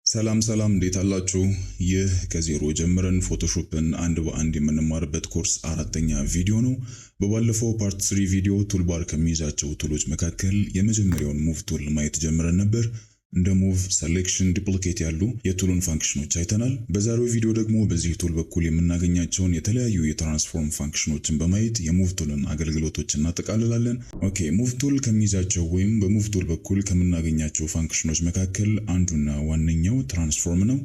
ሰላም ሰላም እንዴት አላችሁ? ይህ ከዜሮ ጀምረን ፎቶሾፕን አንድ በአንድ የምንማርበት ኮርስ አራተኛ ቪዲዮ ነው። በባለፈው ፓርት 3 ቪዲዮ ቱልባር ከሚይዛቸው ቱሎች መካከል የመጀመሪያውን ሙቭ ቱል ማየት ጀምረን ነበር። እንደ ሙቭ፣ ሴሌክሽን፣ ዱፕሊኬት ያሉ የቱሉን ፋንክሽኖች አይተናል። በዛሬው ቪዲዮ ደግሞ በዚህ ቱል በኩል የምናገኛቸውን የተለያዩ የትራንስፎርም ፋንክሽኖችን በማየት የሙቭ ቱልን አገልግሎቶች እናጠቃልላለን። ኦኬ፣ ሙቭ ቱል ከሚይዛቸው ወይም በሙቭ ቱል በኩል ከምናገኛቸው ፋንክሽኖች መካከል አንዱና ዋነኛው ትራንስፎርም ነው።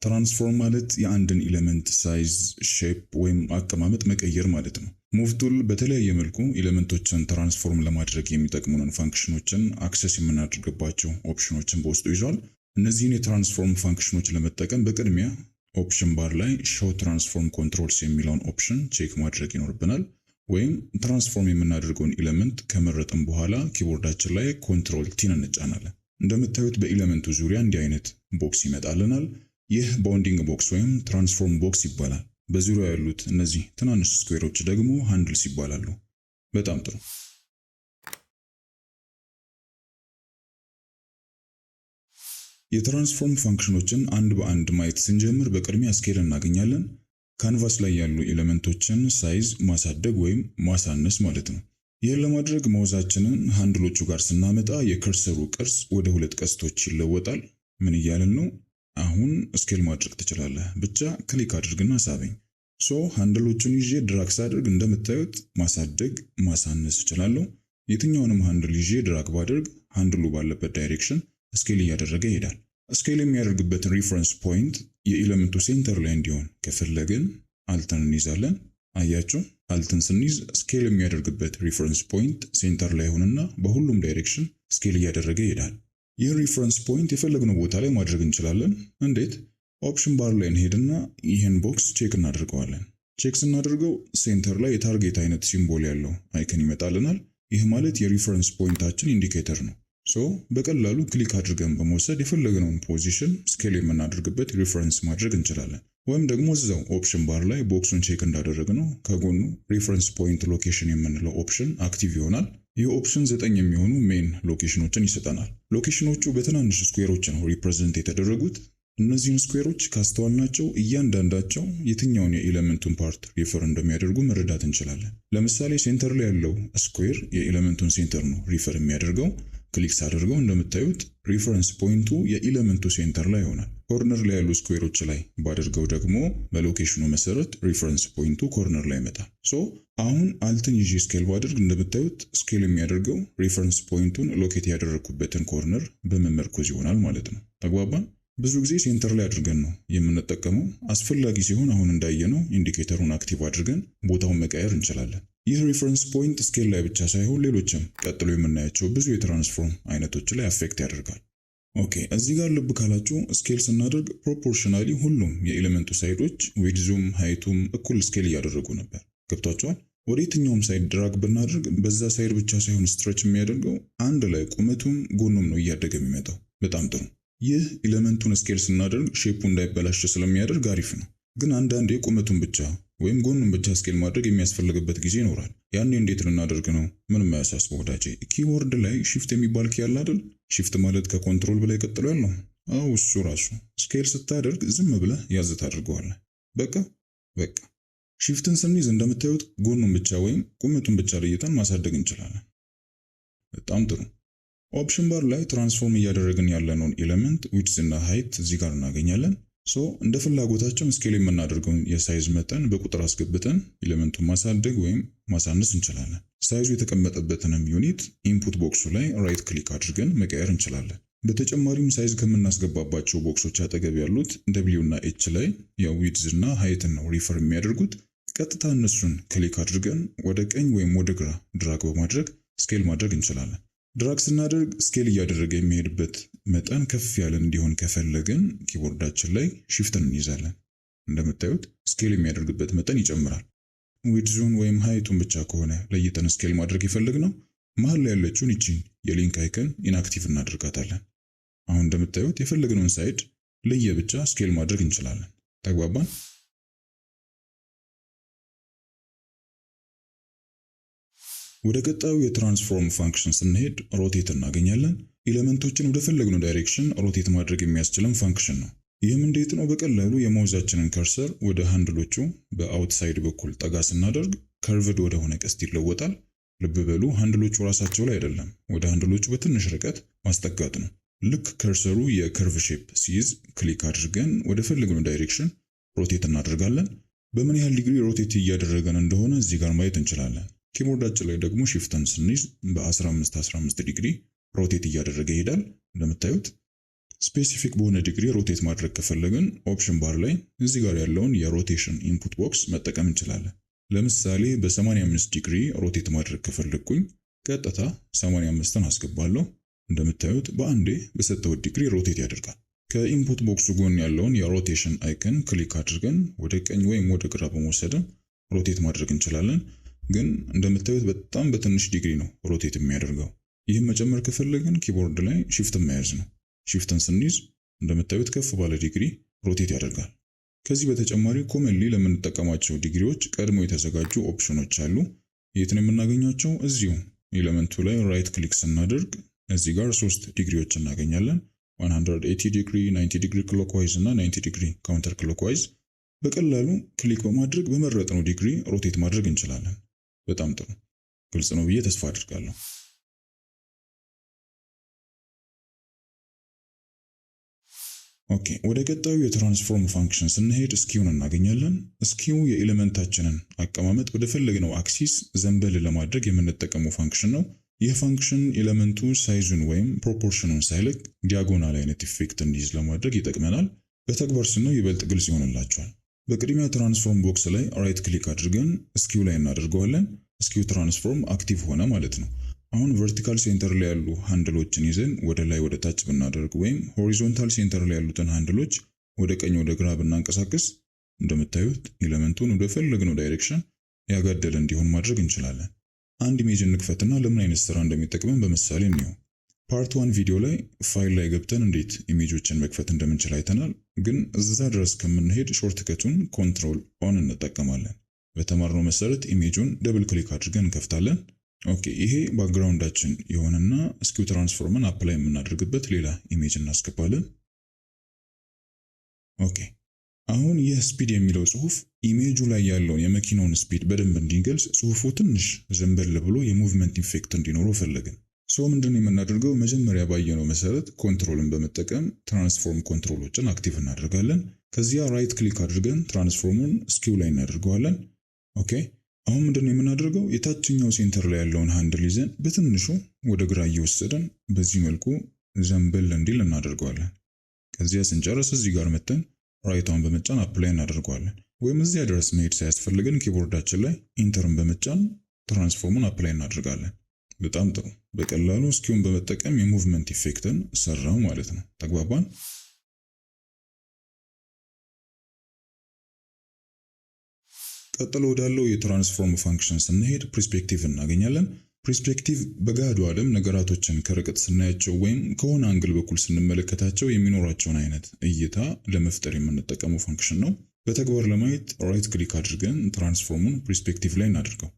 ትራንስፎርም ማለት የአንድን ኤሌመንት ሳይዝ፣ ሼፕ ወይም አቀማመጥ መቀየር ማለት ነው። ሙቭ ቱል በተለያየ መልኩ ኤሌመንቶችን ትራንስፎርም ለማድረግ የሚጠቅሙንን ፋንክሽኖችን አክሰስ የምናደርግባቸው ኦፕሽኖችን በውስጡ ይዟል። እነዚህን የትራንስፎርም ፋንክሽኖች ለመጠቀም በቅድሚያ ኦፕሽን ባር ላይ ሾው ትራንስፎርም ኮንትሮልስ የሚለውን ኦፕሽን ቼክ ማድረግ ይኖርብናል። ወይም ትራንስፎርም የምናደርገውን ኤሌመንት ከመረጥን በኋላ ኪቦርዳችን ላይ ኮንትሮል ቲን እንጫናለን። እንደምታዩት በኤሌመንቱ ዙሪያ እንዲህ አይነት ቦክስ ይመጣልናል። ይህ ባውንዲንግ ቦክስ ወይም ትራንስፎርም ቦክስ ይባላል። በዙሪያው ያሉት እነዚህ ትናንሽ ስኩዌሮች ደግሞ ሃንድልስ ይባላሉ። በጣም ጥሩ። የትራንስፎርም ፋንክሽኖችን አንድ በአንድ ማየት ስንጀምር በቅድሚያ ስኬል እናገኛለን። ካንቫስ ላይ ያሉ ኤሌመንቶችን ሳይዝ ማሳደግ ወይም ማሳነስ ማለት ነው። ይህን ለማድረግ ማውዛችንን ሃንድሎቹ ጋር ስናመጣ የከርሰሩ ቅርጽ ወደ ሁለት ቀስቶች ይለወጣል። ምን እያልን ነው? አሁን ስኬል ማድረግ ትችላለህ። ብቻ ክሊክ አድርግና ሳበኝ። ሃንድሎቹን ይዤ ድራግ ሳድርግ እንደምታዩት ማሳደግ፣ ማሳነስ እችላለሁ። የትኛውንም ሃንድል ይዤ ድራግ ባድርግ ሃንድሉ ባለበት ዳይሬክሽን ስኬል እያደረገ ይሄዳል። ስኬል የሚያደርግበትን ሪፈረንስ ፖይንት የኤሌመንቱ ሴንተር ላይ እንዲሆን ከፈለግን አልተን እንይዛለን። አያችሁ፣ አልተን ስንይዝ ስኬል የሚያደርግበት ሪፈረንስ ፖይንት ሴንተር ላይ ሆነና በሁሉም ዳይሬክሽን ስኬል እያደረገ ይሄዳል። ይህ ሪፈረንስ ፖይንት የፈለግነው ቦታ ላይ ማድረግ እንችላለን። እንዴት? ኦፕሽን ባር ላይ እንሄድና ይህን ቦክስ ቼክ እናደርገዋለን። ቼክ ስናደርገው ሴንተር ላይ የታርጌት አይነት ሲምቦል ያለው አይከን ይመጣልናል። ይህ ማለት የሪፈረንስ ፖይንታችን ኢንዲኬተር ነው። በቀላሉ ክሊክ አድርገን በመውሰድ የፈለግነውን ፖዚሽን ስኬል የምናደርግበት ሪፈረንስ ማድረግ እንችላለን። ወይም ደግሞ እዛው ኦፕሽን ባር ላይ ቦክሱን ቼክ እንዳደረግነው ከጎኑ ሪፈረንስ ፖይንት ሎኬሽን የምንለው ኦፕሽን አክቲቭ ይሆናል። ይህ ኦፕሽን 9 የሚሆኑ ሜን ሎኬሽኖችን ይሰጠናል። ሎኬሽኖቹ በትናንሽ ስኩዌሮች ነው ሪፕሬዘንት የተደረጉት። እነዚህን ስኩዌሮች ካስተዋልናቸው እያንዳንዳቸው የትኛውን የኤሌመንቱን ፓርት ሪፈር እንደሚያደርጉ መረዳት እንችላለን። ለምሳሌ ሴንተር ላይ ያለው ስኩዌር የኤሌመንቱን ሴንተር ነው ሪፈር የሚያደርገው። ክሊክ ሳደርገው እንደምታዩት ሪፈረንስ ፖይንቱ የኤሌመንቱ ሴንተር ላይ ይሆናል። ኮርነር ላይ ያሉ ስኩዌሮች ላይ ባደርገው ደግሞ በሎኬሽኑ መሰረት ሪፈረንስ ፖይንቱ ኮርነር ላይ ይመጣል። አሁን አልትን ይዤ ስኬል ባደርግ እንደምታዩት ስኬል የሚያደርገው ሪፈረንስ ፖይንቱን ሎኬት ያደረኩበትን ኮርነር በመመርኮዝ ይሆናል ማለት ነው። ተግባባን? ብዙ ጊዜ ሴንተር ላይ አድርገን ነው የምንጠቀመው። አስፈላጊ ሲሆን አሁን እንዳየነው ኢንዲኬተሩን አክቲቭ አድርገን ቦታውን መቀየር እንችላለን። ይህ ሪፈረንስ ፖይንት ስኬል ላይ ብቻ ሳይሆን ሌሎችም ቀጥሎ የምናያቸው ብዙ የትራንስፎርም አይነቶች ላይ አፌክት ያደርጋል። ኦኬ፣ እዚህ ጋር ልብ ካላችሁ ስኬል ስናደርግ ፕሮፖርሽናሊ ሁሉም የኤሌመንቱ ሳይዶች ዊድዙም ሃይቱም እኩል ስኬል እያደረጉ ነበር። ገብቷቸዋል? ወደ የትኛውም ሳይድ ድራግ ብናደርግ በዛ ሳይድ ብቻ ሳይሆን ስትሬች የሚያደርገው አንድ ላይ ቁመቱም ጎኑም ነው እያደገ የሚመጣው። በጣም ጥሩ። ይህ ኤሌመንቱን ስኬል ስናደርግ ሼፑ እንዳይበላሽ ስለሚያደርግ አሪፍ ነው። ግን አንዳንዴ ቁመቱን ብቻ ወይም ጎኑን ብቻ ስኬል ማድረግ የሚያስፈልግበት ጊዜ ይኖራል። ያኔ እንዴት ልናደርግ ነው? ምንም አያሳስበው ወዳጄ። ኪቦርድ ላይ ሺፍት የሚባል ኪ ያለ አይደል? ሺፍት ማለት ከኮንትሮል በላይ ቀጥሎ ያለው። እሱ ራሱ ስኬል ስታደርግ ዝም ብለህ ያዝ ታድርገዋለህ። በቃ ሺፍትን ስንይዝ እንደምታዩት ጎኑን ብቻ ወይም ቁመቱን ብቻ ለይተን ማሳደግ እንችላለን። በጣም ጥሩ። ኦፕሽን ባር ላይ ትራንስፎርም እያደረግን ያለነውን ኤሌመንት ዊድዝ እና ሃይት እዚህ ጋር እናገኛለን። እንደ ፍላጎታችን ስኬል የምናደርገውን የሳይዝ መጠን በቁጥር አስገብተን ኤሌመንቱን ማሳደግ ወይም ማሳነስ እንችላለን። ሳይዙ የተቀመጠበትንም ዩኒት ኢንፑት ቦክሱ ላይ ራይት ክሊክ አድርገን መቀየር እንችላለን። በተጨማሪም ሳይዝ ከምናስገባባቸው ቦክሶች አጠገብ ያሉት ደብሊው እና ኤች ላይ የዊድዝ እና ሃይትን ነው ሪፈር የሚያደርጉት። ቀጥታ እነሱን ክሊክ አድርገን ወደ ቀኝ ወይም ወደ ግራ ድራግ በማድረግ ስኬል ማድረግ እንችላለን። ድራግ ስናደርግ ስኬል እያደረገ የሚሄድበት መጠን ከፍ ያለ እንዲሆን ከፈለግን ኪቦርዳችን ላይ ሺፍትን እንይዛለን። እንደምታዩት ስኬል የሚያደርግበት መጠን ይጨምራል። ዊድዙን ወይም ሃይቱን ብቻ ከሆነ ለይተን ስኬል ማድረግ የፈለግነው መሃል ላይ ያለችውን ይቺን የሊንክ አይከን ኢንአክቲቭ እናደርጋታለን። አሁን እንደምታዩት የፈለግነውን ሳይድ ለየብቻ ስኬል ማድረግ እንችላለን። ተግባባን? ወደ ቀጣዩ የትራንስፎርም ፋንክሽን ስንሄድ ሮቴት እናገኛለን። ኤሌመንቶችን ወደ ፈለግነው ዳይሬክሽን ሮቴት ማድረግ የሚያስችለን ፋንክሽን ነው። ይህም እንዴት ነው? በቀላሉ የማውዛችንን ከርሰር ወደ ሃንድሎቹ በአውትሳይድ በኩል ጠጋ ስናደርግ ከርቭድ ወደ ሆነ ቀስት ይለወጣል። ልብ በሉ ሃንድሎቹ ራሳቸው ላይ አይደለም፣ ወደ ሃንድሎቹ በትንሽ ርቀት ማስጠጋት ነው። ልክ ከርሰሩ የከርቭ ሼፕ ሲይዝ ክሊክ አድርገን ወደ ፈለግነው ዳይሬክሽን ሮቴት እናደርጋለን። በምን ያህል ዲግሪ ሮቴት እያደረገን እንደሆነ እዚህ ጋር ማየት እንችላለን። ኪቦርዳችን ላይ ደግሞ ሺፍትን ስንይዝ በ15 ዲግሪ ሮቴት እያደረገ ይሄዳል። እንደምታዩት ስፔሲፊክ በሆነ ዲግሪ ሮቴት ማድረግ ከፈለግን ኦፕሽን ባር ላይ እዚህ ጋር ያለውን የሮቴሽን ኢንፑት ቦክስ መጠቀም እንችላለን። ለምሳሌ በ85 ዲግሪ ሮቴት ማድረግ ከፈለግኩኝ ቀጥታ 85ን አስገባለሁ። እንደምታዩት በአንዴ በሰጠው ዲግሪ ሮቴት ያደርጋል። ከኢንፑት ቦክሱ ጎን ያለውን የሮቴሽን አይከን ክሊክ አድርገን ወደ ቀኝ ወይም ወደ ግራ በመውሰድም ሮቴት ማድረግ እንችላለን። ግን እንደምታዩት በጣም በትንሽ ዲግሪ ነው ሮቴት የሚያደርገው። ይህም መጨመር ከፈለግን ኪቦርድ ላይ ሺፍትን መያዝ ነው። ሺፍትን ስንይዝ እንደምታዩት ከፍ ባለ ዲግሪ ሮቴት ያደርጋል። ከዚህ በተጨማሪ ኮመንሊ ለምንጠቀማቸው ዲግሪዎች ቀድሞ የተዘጋጁ ኦፕሽኖች አሉ። የት ነው የምናገኛቸው? እዚሁ ኤሌመንቱ ላይ ራይት ክሊክ ስናደርግ እዚህ ጋር 3 ዲግሪዎች እናገኛለን። 180 ዲግሪ፣ 90 ዲግሪ ክሎክዋይዝ እና 90 ዲግሪ ካውንተር ክሎክዋይዝ። በቀላሉ ክሊክ በማድረግ በመረጥነው ዲግሪ ሮቴት ማድረግ እንችላለን። በጣም ጥሩ፣ ግልጽ ነው ብዬ ተስፋ አድርጋለሁ። ኦኬ፣ ወደ ቀጣዩ የትራንስፎርም ፋንክሽን ስንሄድ ስኪውን እናገኛለን። ስኪው የኤሌመንታችንን አቀማመጥ ወደ ፈለግነው አክሲስ ዘንበል ለማድረግ የምንጠቀመው ፋንክሽን ነው። ይህ ፋንክሽን ኤሌመንቱ ሳይዙን ወይም ፕሮፖርሽኑን ሳይለቅ ዲያጎናል አይነት ኢፌክት እንዲይዝ ለማድረግ ይጠቅመናል። በተግባር ስናየው ይበልጥ ግልጽ ይሆንላችኋል። በቅድሚያ ትራንስፎርም ቦክስ ላይ ራይት ክሊክ አድርገን ስኪው ላይ እናደርገዋለን። ስኪው ትራንስፎርም አክቲቭ ሆነ ማለት ነው። አሁን ቨርቲካል ሴንተር ላይ ያሉ ሃንድሎችን ይዘን ወደ ላይ ወደ ታች ብናደርግ ወይም ሆሪዞንታል ሴንተር ላይ ያሉትን ሃንድሎች ወደ ቀኝ ወደ ግራ ብናንቀሳቅስ እንደምታዩት ኤሌመንቱን ወደ ፈለግነው ዳይሬክሽን ያጋደለ እንዲሆን ማድረግ እንችላለን። አንድ ኢሜጅ እንክፈትና ለምን አይነት ስራ እንደሚጠቅመን በምሳሌ እንየው። ፓርት 1 ቪዲዮ ላይ ፋይል ላይ ገብተን እንዴት ኢሜጆችን መክፈት እንደምንችል አይተናል። ግን እዛ ድረስ ከምንሄድ ሾርትከቱን ኮንትሮል ኦን እንጠቀማለን። በተማርነው መሰረት ኢሜጁን ደብል ክሊክ አድርገን እንከፍታለን። ኦኬ፣ ይሄ ባክግራውንዳችን የሆነና ስኪው ትራንስፎርምን አፕላይ የምናደርግበት ሌላ ኢሜጅ እናስገባለን። ኦኬ፣ አሁን ይህ ስፒድ የሚለው ጽሁፍ ኢሜጁ ላይ ያለውን የመኪናውን ስፒድ በደንብ እንዲገልጽ ጽሁፉ ትንሽ ዘንበል ብሎ የሙቭመንት ኢፌክት እንዲኖረው ፈለግን። ምንድን የምናደርገው? መጀመሪያ ባየነው መሰረት ኮንትሮልን በመጠቀም ትራንስፎርም ኮንትሮሎችን አክቲቭ እናደርጋለን። ከዚያ ራይት ክሊክ አድርገን ትራንስፎርሙን ስኪው ላይ እናደርገዋለን። ኦኬ፣ አሁን ምንድን የምናደርገው? የታችኛው ሴንተር ላይ ያለውን ሃንድል ይዘን በትንሹ ወደ ግራ እየወሰደን በዚህ መልኩ ዘንበል እንዲል እናደርገዋለን። ከዚያ ስንጨርስ እዚህ ጋር መተን ራይቷን በመጫን አፕላይ እናደርገዋለን። ወይም እዚያ ድረስ መሄድ ሳያስፈልገን ኪቦርዳችን ላይ ኢንተርን በመጫን ትራንስፎርሙን አፕላይ እናደርጋለን። በጣም ጥሩ። በቀላሉ ስኪውን በመጠቀም የሙቭመንት ኢፌክትን ሰራው ማለት ነው። ተግባባን? ቀጥሎ ወዳለው የትራንስፎርም ፋንክሽን ስንሄድ ፐርስፔክቲቭ እናገኛለን። ፐርስፔክቲቭ በጋዱ ዓለም ነገራቶችን ከርቀት ስናያቸው ወይም ከሆነ አንግል በኩል ስንመለከታቸው የሚኖራቸውን አይነት እይታ ለመፍጠር የምንጠቀመው ፋንክሽን ነው። በተግባር ለማየት ራይት ክሊክ አድርገን ትራንስፎርሙን ፐርስፔክቲቭ ላይ እናድርገው።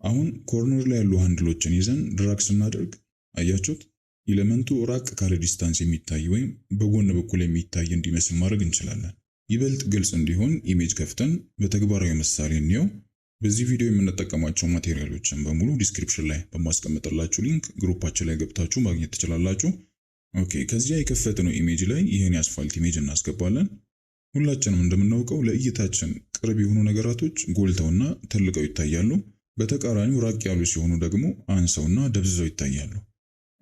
አሁን ኮርነር ላይ ያሉ ሃንድሎችን ይዘን ድራግ ስናደርግ አያችሁት? ኤሌመንቱ ራቅ ካለ ዲስታንስ የሚታይ ወይም በጎን በኩል የሚታይ እንዲመስል ማድረግ እንችላለን። ይበልጥ ግልጽ እንዲሆን ኢሜጅ ከፍተን በተግባራዊ ምሳሌ እንየው። በዚህ ቪዲዮ የምንጠቀማቸው ማቴሪያሎችን በሙሉ ዲስክሪፕሽን ላይ በማስቀምጥላችሁ ሊንክ ግሩፓችን ላይ ገብታችሁ ማግኘት ትችላላችሁ። ኦኬ፣ ከዚያ የከፈትነው ኢሜጅ ላይ ይህን የአስፋልት ኢሜጅ እናስገባለን። ሁላችንም እንደምናውቀው ለእይታችን ቅርብ የሆኑ ነገራቶች ጎልተውና ተልቀው ይታያሉ። በተቃራኒው ራቅ ያሉ ሲሆኑ ደግሞ አንሰውና ደብዝዘው ይታያሉ።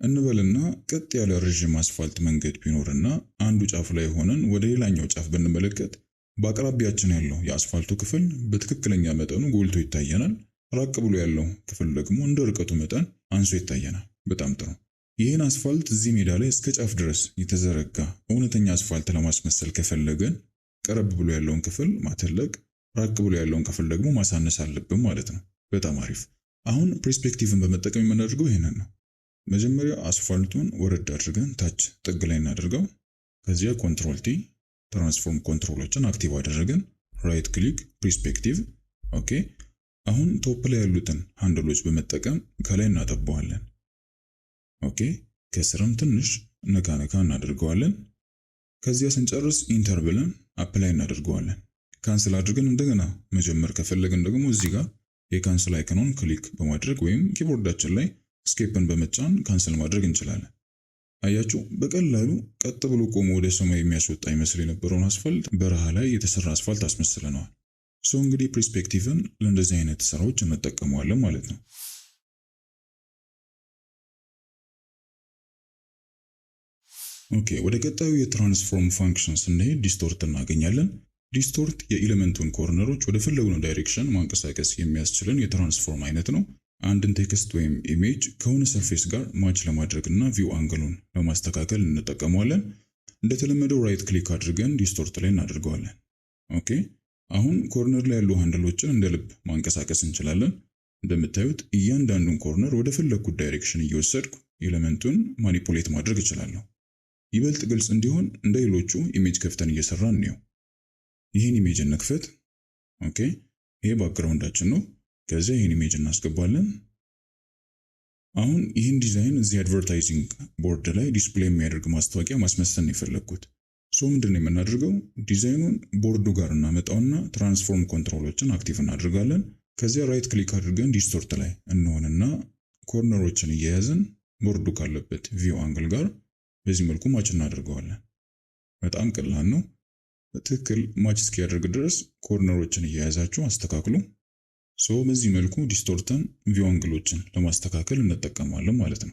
እንበልና ቀጥ ያለ ረጅም አስፋልት መንገድ ቢኖርና አንዱ ጫፍ ላይ ሆነን ወደ ሌላኛው ጫፍ ብንመለከት በአቅራቢያችን ያለው የአስፋልቱ ክፍል በትክክለኛ መጠኑ ጎልቶ ይታየናል። ራቅ ብሎ ያለው ክፍል ደግሞ እንደ ርቀቱ መጠን አንሶ ይታየናል። በጣም ጥሩ። ይህን አስፋልት እዚህ ሜዳ ላይ እስከ ጫፍ ድረስ የተዘረጋ እውነተኛ አስፋልት ለማስመሰል ከፈለገን ቀረብ ብሎ ያለውን ክፍል ማተለቅ፣ ራቅ ብሎ ያለውን ክፍል ደግሞ ማሳነስ አለብን ማለት ነው። በጣም አሪፍ። አሁን ፐርስፔክቲቭን በመጠቀም የምናደርገው ይሄንን ነው። መጀመሪያ አስፋልቱን ወረድ አድርገን ታች ጥግ ላይ እናደርገው። ከዚያ ኮንትሮል ቲ ትራንስፎርም ኮንትሮሎችን አክቲቭ አደረግን። ራይት ክሊክ ፐርስፔክቲቭ። ኦኬ፣ አሁን ቶፕ ላይ ያሉትን ሃንድሎች በመጠቀም ከላይ እናጠባዋለን። ኦኬ፣ ከስርም ትንሽ ነካ ነካ እናደርገዋለን። ከዚያ ስንጨርስ ኢንተር ብለን አፕላይ እናደርገዋለን። ካንስል አድርገን እንደገና መጀመር ከፈለግን ደግሞ እዚህ ጋር የካንስል አይከኑን ክሊክ በማድረግ ወይም ኪቦርዳችን ላይ ስኬፕን በመጫን ካንስል ማድረግ እንችላለን። አያችሁ፣ በቀላሉ ቀጥ ብሎ ቆሞ ወደ ሰማይ የሚያስወጣ ይመስል የነበረውን አስፋልት በረሃ ላይ የተሰራ አስፋልት አስመስለነዋል። እንግዲህ ፐርስፔክቲቭን ለእንደዚህ አይነት ስራዎች እንጠቀመዋለን ማለት ነው። ኦኬ፣ ወደ ቀጣዩ የትራንስፎርም ፋንክሽን ስንሄድ ዲስቶርት እናገኛለን። ዲስቶርት የኤሌመንቱን ኮርነሮች ወደ ፈለግነው ዳይሬክሽን ማንቀሳቀስ የሚያስችልን የትራንስፎርም አይነት ነው። አንድን ቴክስት ወይም ኢሜጅ ከሆነ ሰርፌስ ጋር ማች ለማድረግ እና ቪው አንግሉን ለማስተካከል እንጠቀመዋለን። እንደተለመደው ራይት ክሊክ አድርገን ዲስቶርት ላይ እናደርገዋለን። ኦኬ፣ አሁን ኮርነር ላይ ያሉ ሃንድሎችን እንደ ልብ ማንቀሳቀስ እንችላለን። እንደምታዩት እያንዳንዱን ኮርነር ወደ ፈለግኩት ዳይሬክሽን እየወሰድኩ ኤሌመንቱን ማኒፑሌት ማድረግ እችላለሁ። ይበልጥ ግልጽ እንዲሆን እንደ ሌሎቹ ኢሜጅ ከፍተን እየሰራን ነው። ይህን ኢሜጅ እንክፈት። ኦኬ፣ ይሄ ባክግራውንዳችን ነው። ከዚያ ይህን ኢሜጅ እናስገባለን። አሁን ይህን ዲዛይን እዚህ አድቨርታይዚንግ ቦርድ ላይ ዲስፕሌይ የሚያደርግ ማስታወቂያ ማስመሰል ነው የፈለግኩት። ምንድነው የምናደርገው? ዲዛይኑን ቦርዱ ጋር እናመጣውና ትራንስፎርም ኮንትሮሎችን አክቲቭ እናደርጋለን። ከዚያ ራይት ክሊክ አድርገን ዲስቶርት ላይ እንሆንና ኮርነሮችን እየያዝን ቦርዱ ካለበት ቪው አንግል ጋር በዚህ መልኩ ማች እናደርገዋለን። በጣም ቀላል ነው። በትክክል ማች እስኪያደርግ ድረስ ኮርነሮችን እየያዛችሁ አስተካክሉ። በዚህ መልኩ ዲስቶርተን ቪው አንግሎችን ለማስተካከል እንጠቀማለን ማለት ነው።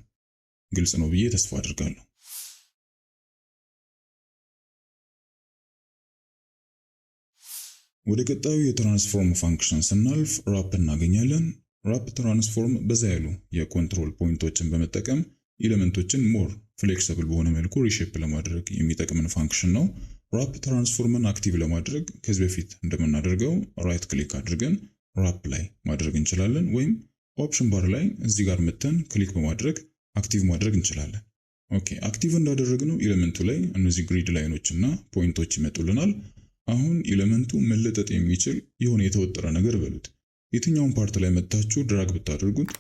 ግልጽ ነው ብዬ ተስፋ አድርጋለሁ። ወደ ቀጣዩ የትራንስፎርም ፋንክሽን ስናልፍ ራፕ እናገኛለን። ራፕ ትራንስፎርም በዛ ያሉ የኮንትሮል ፖይንቶችን በመጠቀም ኤሌመንቶችን ሞር ፍሌክሲብል በሆነ መልኩ ሪሼፕ ለማድረግ የሚጠቅምን ፋንክሽን ነው። ራፕ ትራንስፎርምን አክቲቭ ለማድረግ ከዚህ በፊት እንደምናደርገው ራይት ክሊክ አድርገን ራፕ ላይ ማድረግ እንችላለን፣ ወይም ኦፕሽን ባር ላይ እዚህ ጋር መተን ክሊክ በማድረግ አክቲቭ ማድረግ እንችላለን። ኦኬ፣ አክቲቭ እንዳደረግነው ኤሌመንቱ ላይ እነዚህ ግሪድ ላይኖች እና ፖይንቶች ይመጡልናል። አሁን ኤሌመንቱ መለጠጥ የሚችል የሆነ የተወጠረ ነገር በሉት የትኛውን ፓርት ላይ መታችሁ ድራግ ብታደርጉት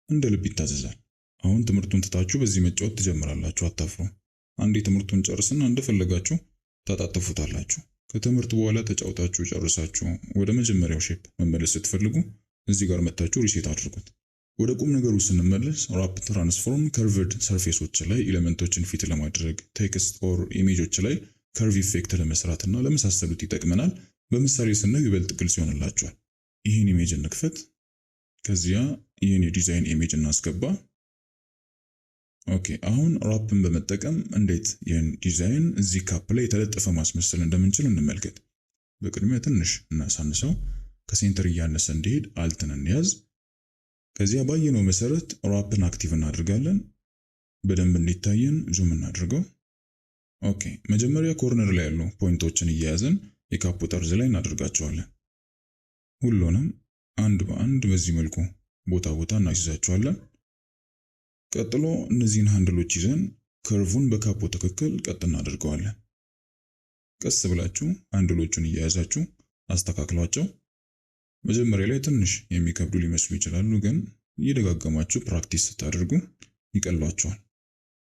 እንደ ልብ ይታዘዛል። አሁን ትምህርቱን ትታችሁ በዚህ መጫወት ትጀምራላችሁ፣ አታፍሩ። አንዴ ትምህርቱን ጨርስና እንደፈለጋችሁ ታጣጥፉታላችሁ። ከትምህርቱ በኋላ ተጫውታችሁ ጨርሳችሁ ወደ መጀመሪያው ሼፕ መመለስ ስትፈልጉ እዚህ ጋር መታችሁ ሪሴት አድርጉት። ወደ ቁም ነገሩ ስንመለስ ራፕ ትራንስፎርም ከርቭድ ሰርፌሶች ላይ ኤሌመንቶችን ፊት ለማድረግ ቴክስት ኦር ኢሜጆች ላይ ከርቭ ኢፌክት ለመስራትና ለመሳሰሉት ይጠቅመናል። በምሳሌ ስናየው ይበልጥ ግልጽ ይሆንላችኋል። ይህን ኢሜጅ እንክፈት። ከዚያ ይህን የዲዛይን ኢሜጅ እናስገባ። ኦኬ፣ አሁን ራፕን በመጠቀም እንዴት ይህን ዲዛይን እዚህ ካፕ ላይ የተለጠፈ ማስመሰል እንደምንችል እንመልከት። በቅድሚያ ትንሽ እናሳንሰው፣ ከሴንተር እያነሰ እንዲሄድ አልትን እንያዝ። ከዚያ ባየነው መሰረት ራፕን አክቲቭ እናደርጋለን። በደንብ እንዲታየን ዙም እናድርገው። ኦኬ፣ መጀመሪያ ኮርነር ላይ ያሉ ፖይንቶችን እየያዝን የካፑ ጠርዝ ላይ እናደርጋቸዋለን። ሁሉንም አንድ በአንድ በዚህ መልኩ ቦታ ቦታ እናስይዛቸዋለን። ቀጥሎ እነዚህን ሃንድሎች ይዘን ከርቭን በካፑ ትክክል ቀጥ እናደርገዋለን። ቀስ ብላችሁ ሃንድሎቹን እየያዛችሁ አስተካክሏቸው። መጀመሪያ ላይ ትንሽ የሚከብዱ ሊመስሉ ይችላሉ፣ ግን እየደጋገማችሁ ፕራክቲስ ስታደርጉ ይቀሏቸዋል።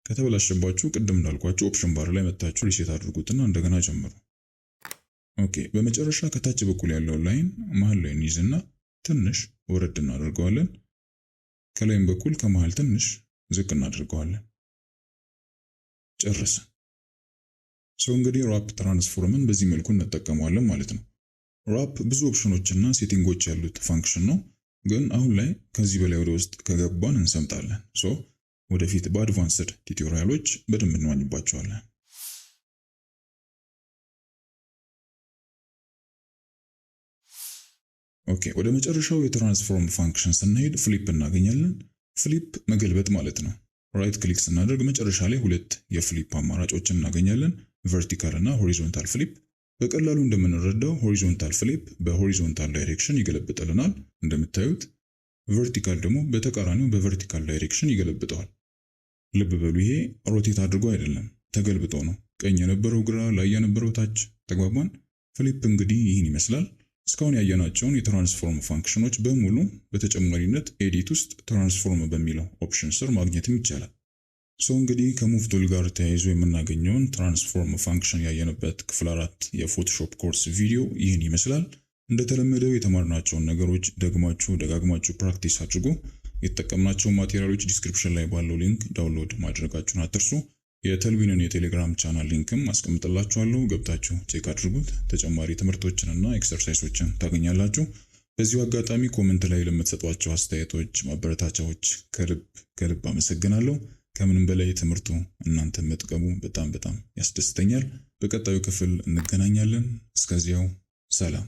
ከተበላሸባችሁ ቅድም እንዳልኳችሁ ኦፕሽን ባር ላይ መታችሁ ሪሴት አድርጉትና እንደገና ጀምሩ። ኦኬ፣ በመጨረሻ ከታች በኩል ያለው ላይን መሃል ላይ እንይዝና ትንሽ ወረድ እናደርገዋለን። ከላይም በኩል ከመሃል ትንሽ ዝቅ እናደርገዋለን። ጨረስን። እንግዲህ ራፕ ትራንስፎርምን በዚህ መልኩ እንጠቀመዋለን ማለት ነው። ራፕ ብዙ ኦፕሽኖችና ሴቲንጎች ያሉት ፋንክሽን ነው፣ ግን አሁን ላይ ከዚህ በላይ ወደ ውስጥ ከገባን እንሰምጣለን። ወደፊት በአድቫንስድ ቲዩቶሪያሎች በደንብ እንዋኝባቸዋለን። ኦኬ፣ ወደ መጨረሻው የትራንስፎርም ፋንክሽን ስንሄድ ፍሊፕ እናገኛለን። ፍሊፕ መገልበጥ ማለት ነው። ራይት ክሊክ ስናደርግ መጨረሻ ላይ ሁለት የፍሊፕ አማራጮችን እናገኛለን፣ ቨርቲካል እና ሆሪዞንታል ፍሊፕ። በቀላሉ እንደምንረዳው ሆሪዞንታል ፍሊፕ በሆሪዞንታል ዳይሬክሽን ይገለብጥልናል እንደምታዩት። ቨርቲካል ደግሞ በተቃራኒው በቨርቲካል ዳይሬክሽን ይገለብጠዋል። ልብ በሉ፣ ይሄ ሮቴት አድርጎ አይደለም፣ ተገልብጦ ነው። ቀኝ የነበረው ግራ፣ ላይ የነበረው ታች። ተግባባን? ፍሊፕ እንግዲህ ይህን ይመስላል። እስካሁን ያየናቸውን የትራንስፎርም ፋንክሽኖች በሙሉ በተጨማሪነት ኤዲት ውስጥ ትራንስፎርም በሚለው ኦፕሽን ስር ማግኘትም ይቻላል። እንግዲህ ከሙቭ ቱል ጋር ተያይዞ የምናገኘውን ትራንስፎርም ፋንክሽን ያየንበት ክፍል 4 የፎቶሾፕ ኮርስ ቪዲዮ ይህን ይመስላል። እንደተለመደው የተማርናቸውን ነገሮች ደጋግማችሁ ፕራክቲስ አድርጉ። የተጠቀምናቸው ማቴሪያሎች ዲስክሪፕሽን ላይ ባለው ሊንክ ዳውንሎድ ማድረጋችሁን አትርሱ። የተልዊንን የቴሌግራም ቻናል ሊንክም አስቀምጥላችኋለሁ፣ ገብታችሁ ቼክ አድርጉት። ተጨማሪ ትምህርቶችንና ኤክሰርሳይሶችን ታገኛላችሁ። በዚሁ አጋጣሚ ኮሜንት ላይ ለምትሰጧቸው አስተያየቶች፣ ማበረታቻዎች ከልብ አመሰግናለሁ። ከምንም በላይ ትምህርቱ እናንተ መጥቀሙ በጣም ያስደስተኛል። በቀጣዩ ክፍል እንገናኛለን። እስከዚያው ሰላም።